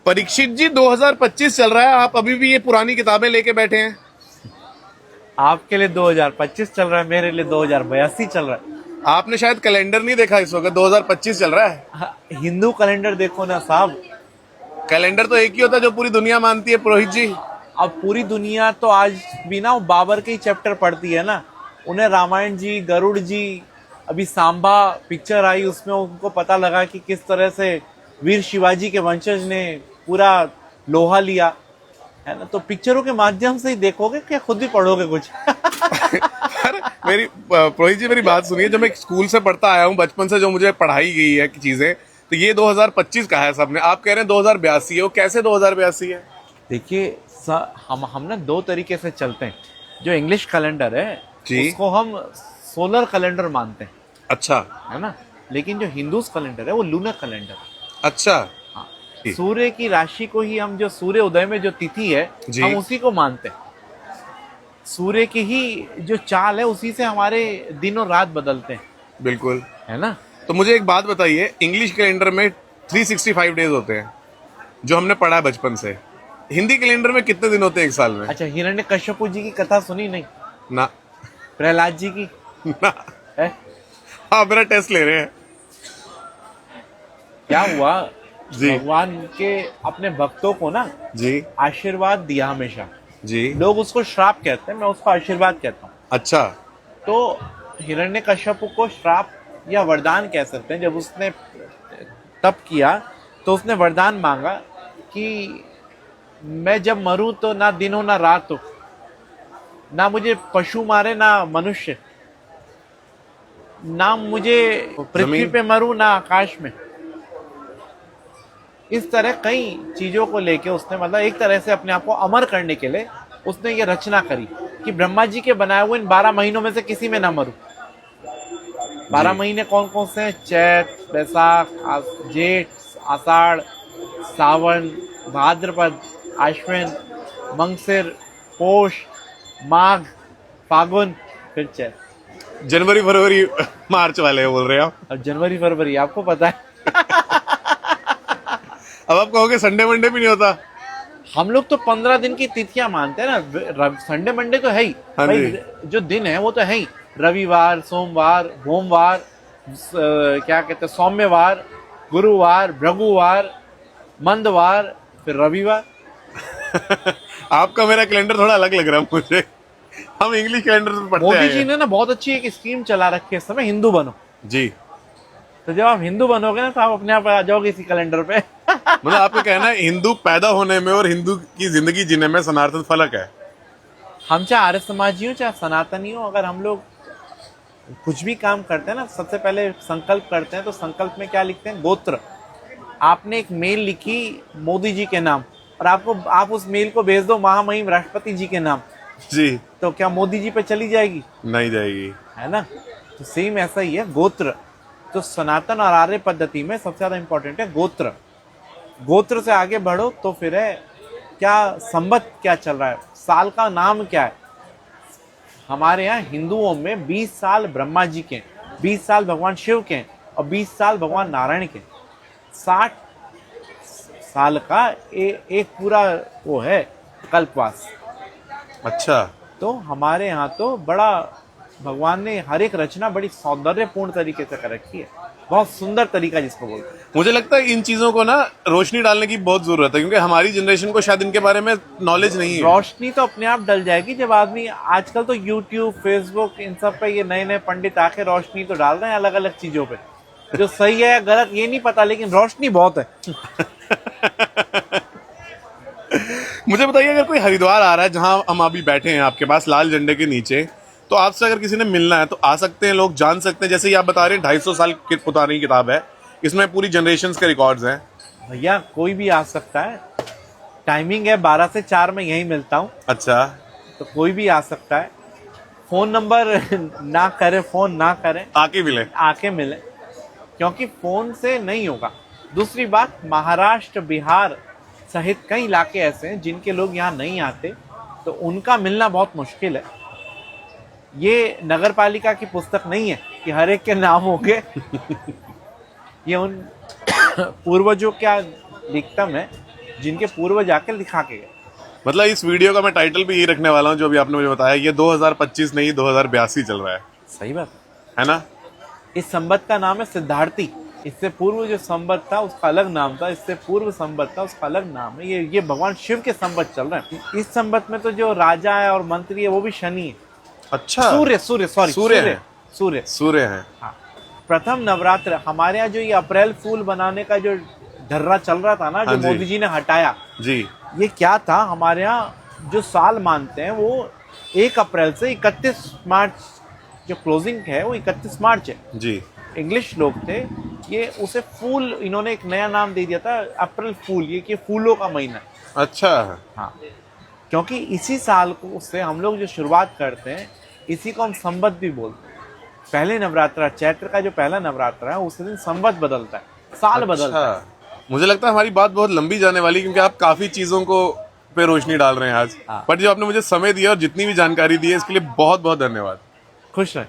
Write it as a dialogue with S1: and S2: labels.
S1: परीक्षित जी 2025 चल रहा है, आप अभी भी ये पुरानी किताबें लेके बैठे हैं।
S2: आपके लिए 2025 चल रहा है, मेरे लिए 2082 चल रहा है।
S1: आपने शायद कैलेंडर नहीं देखा, इस वक्त 2025 चल रहा है।
S2: हाँ, हिंदू कैलेंडर देखो ना साहब।
S1: कैलेंडर तो एक ही होता है जो पूरी दुनिया मानती है पुरोहित जी।
S2: अब पूरी दुनिया तो आज भी ना बाबर के ही चैप्टर पढ़ती है ना। उन्हें रामायण जी, गरुड़ जी, अभी सांबा पिक्चर आई, उसमें उनको पता लगा कि किस तरह से वीर शिवाजी के वंशज ने पूरा लोहा लिया, है ना। तो पिक्चरों के माध्यम से ही देखोगे क्या खुद भी पढ़ोगे कुछ?
S1: पर मेरी पुरोहित जी मेरी बात सुनिए, जब मैं स्कूल से पढ़ता आया हूँ बचपन से, जो मुझे पढ़ाई गई है कि चीजें, तो ये 2025 का है सबने, आप कह रहे हैं 2082 है। वो कैसे 2082 है?
S2: देखिए हम ना दो तरीके से चलते हैं। जो इंग्लिश कैलेंडर है
S1: जी।
S2: उसको हम सोलर कैलेंडर मानते हैं,
S1: अच्छा।
S2: है ना। लेकिन जो हिंदूज कैलेंडर है वो लूनर कैलेंडर।
S1: अच्छा।
S2: हाँ,
S1: जी।
S2: सूर्य की राशि को ही हम, जो सूर्य उदय में जो तिथि है
S1: जी।
S2: हम उसी को मानते हैं। सूर्य की ही जो चाल है उसी से हमारे दिन और रात बदलते हैं,
S1: बिल्कुल।
S2: है ना।
S1: तो मुझे एक बात बताइए, इंग्लिश कैलेंडर में 365 डेज होते हैं जो हमने पढ़ा है बचपन से। हिंदी कैलेंडर में कितने दिन होते हैं एक साल में?
S2: अच्छा, हिरण्यकश्यपु जी की कथा सुनी नहीं?
S1: ना।
S2: प्रहलाद जी की
S1: ना।
S2: है।
S1: आप मेरा टेस्ट ले रहे हैं?
S2: क्या हुआ,
S1: जी।
S2: भगवान के अपने भक्तों को ना
S1: जी।
S2: आशीर्वाद दिया हमेशा।
S1: जी।
S2: लोग उसको श्राप कहते हैं, मैं उसको आशीर्वाद कहता हूँ।
S1: अच्छा।
S2: तो हिरण्यकश्यपु को श्राप या वरदान कह सकते हैं। जब उसने तप किया तो उसने वरदान मांगा कि मैं जब मरूं तो ना दिन हो ना रात हो, ना मुझे पशु मारे ना मनुष्य, ना मुझे पृथ्वी
S1: जमीन
S2: पे मरूं ना आकाश में। इस तरह कई चीजों को लेके उसने, मतलब एक तरह से अपने आप को अमर करने के लिए उसने ये रचना करी कि ब्रह्मा जी के बनाए हुए इन 12 महीनों में से किसी में ना मरूं। 12 महीने कौन कौन से हैं? चैत, बैसाख, जेठ, आषाढ़, सावन, भाद्रपद, आश्विन, मंगसिर, पोष, माघ, फागुन, फिर चैत।
S1: जनवरी फरवरी मार्च वाले बोल रहे हैं आप?
S2: और जनवरी फरवरी आपको पता है।
S1: अब आप कहोगे संडे मंडे भी नहीं होता?
S2: हम लोग तो 15 दिन की तिथियां मानते हैं ना। संडे मंडे तो है ही
S1: हाँ
S2: भाई,
S1: जी।
S2: जो दिन है वो तो है ही। रविवार, सोमवार, भोमवार, क्या कहते हैं, सौम्यवार, गुरुवार, भृगुवार, मंदवार, फिर रविवार।
S1: आपका मेरा कैलेंडर थोड़ा अलग लग रहा है मुझे। हम इंग्लिश कैलेंडर में पढ़ते
S2: मोदी
S1: आए
S2: जी
S1: हैं।
S2: ने ना बहुत अच्छी एक स्कीम चला रखी है इस समय, हिंदू बनो।
S1: जी।
S2: तो जब आप हिंदू बनोगे ना तो आप अपने आप आ जाओगे इसी कैलेंडर पे।
S1: मतलब आपका कहना है हिंदू पैदा होने में और हिंदू की जिंदगी जीने में सनातन फर्क है?
S2: हम चाहे आर्य समाजी हो चाहे सनातनी हो, अगर हम लोग कुछ भी काम करते हैं ना, सबसे पहले संकल्प करते हैं तो संकल्प में क्या लिखते हैं? गोत्र। आपने एक मेल लिखी मोदी जी के नाम और आप उस मेल को भेज दो महामहिम राष्ट्रपति जी के नाम,
S1: जी।
S2: तो क्या मोदी जी पे चली जाएगी?
S1: नहीं जाएगी।
S2: है ना। तो सेम ऐसा ही है गोत्र। तो सनातन और आर्य पद्धति में सबसे ज्यादा इंपॉर्टेंट है गोत्र। गोत्र से आगे बढ़ो तो फिर है क्या संवत क्या चल रहा है, साल का नाम क्या है। हमारे यहाँ हिंदुओं में 20 साल ब्रह्मा जी के, 20 साल भगवान शिव के और 20 साल भगवान नारायण के। 60 साल का एक पूरा वो है कल्पवास।
S1: अच्छा।
S2: तो हमारे यहाँ तो बड़ा भगवान ने हर एक रचना बड़ी सौंदर्यपूर्ण तरीके से कर रखी है, बहुत सुंदर तरीका जिसको बोलते हैं।
S1: मुझे लगता है इन चीजों को ना रोशनी डालने की बहुत जरूरत है, क्योंकि हमारी जनरेशन को शायद इनके बारे में नॉलेज नहीं है।
S2: रोशनी तो अपने आप डल जाएगी जब आदमी, आजकल तो यूट्यूब, फेसबुक, इन सब पे ये नए नए पंडित आके रोशनी तो डाल रहे हैं अलग अलग चीजों पे। जो सही है या गलत ये नहीं पता, लेकिन रोशनी बहुत है।
S1: मुझे बताइए, अगर कोई हरिद्वार आ रहा है जहां हम अभी बैठे हैं आपके पास लाल झंडे के नीचे, तो आपसे अगर किसी ने मिलना है तो आ सकते हैं, लोग जान सकते हैं? जैसे ये आप बता रहे हैं 250 साल की पुरानी किताब है, इसमें पूरी जनरेशन्स के रिकॉर्ड्स हैं।
S2: भैया कोई भी आ सकता है, टाइमिंग है 12 से 4 में यहीं मिलता हूँ।
S1: अच्छा।
S2: तो कोई भी आ सकता है। फोन नंबर ना करें, फोन ना करें,
S1: आके मिले।
S2: आके मिले, क्योंकि फोन से नहीं होगा। दूसरी बात, महाराष्ट्र, बिहार सहित कई इलाके ऐसे हैं जिनके लोग यहाँ नहीं आते, तो उनका मिलना बहुत मुश्किल है। ये नगर पालिका की पुस्तक नहीं है कि हर एक के नाम होंगे। ये उन पूर्वजों का दिक्कम है जिनके पूर्वज आके लिखा के गए।
S1: मतलब इस वीडियो का मैं टाइटल भी यही रखने वाला हूँ जो अभी आपने मुझे बताया, ये 2025 नहीं 2082 चल रहा
S2: सही बात
S1: है ना?
S2: इस संवत का नाम है सिद्धार्थी। इससे पूर्व जो संवत था उसका अलग नाम था, इससे पूर्व संवत था उसका अलग नाम है। ये भगवान शिव के संवत चल रहे हैं। इस संवत में तो जो राजा है और मंत्री है वो भी शनि है।
S1: अच्छा,
S2: सूर्य सॉरी
S1: सूर्य है।
S2: सूर्य
S1: है।
S2: हाँ। प्रथम नवरात्र हमारे यहाँ जो ये अप्रैल फूल बनाने का जो ढर्रा चल रहा था ना, जो
S1: हाँ जी।
S2: मोदी जी ने हटाया,
S1: जी
S2: ये क्या था, हमारे यहाँ जो साल मानते हैं वो 1 अप्रैल से 31 मार्च, जो क्लोजिंग है वो 31 मार्च है।
S1: जी।
S2: इंग्लिश लोग थे, ये उसे फूल, इन्होंने एक नया नाम दे दिया था अप्रैल फूल, ये कि फूलों का महीना।
S1: अच्छा।
S2: हाँ, क्योंकि इसी साल को से हम लोग जो शुरुआत करते हैं, इसी को हम संवत भी बोलते हैं। पहले नवरात्रा, चैत्र का जो पहला नवरात्रा है उस दिन संवत बदलता है, साल बदलता है।
S1: अच्छा, मुझे लगता है हमारी बात बहुत लंबी जाने वाली, क्योंकि आप काफी चीजों को पे रोशनी डाल रहे हैं आज।
S2: हाँ।
S1: बट जो आपने मुझे समय दिया और जितनी भी जानकारी दी है इसके लिए बहुत बहुत धन्यवाद।
S2: खुश रहें।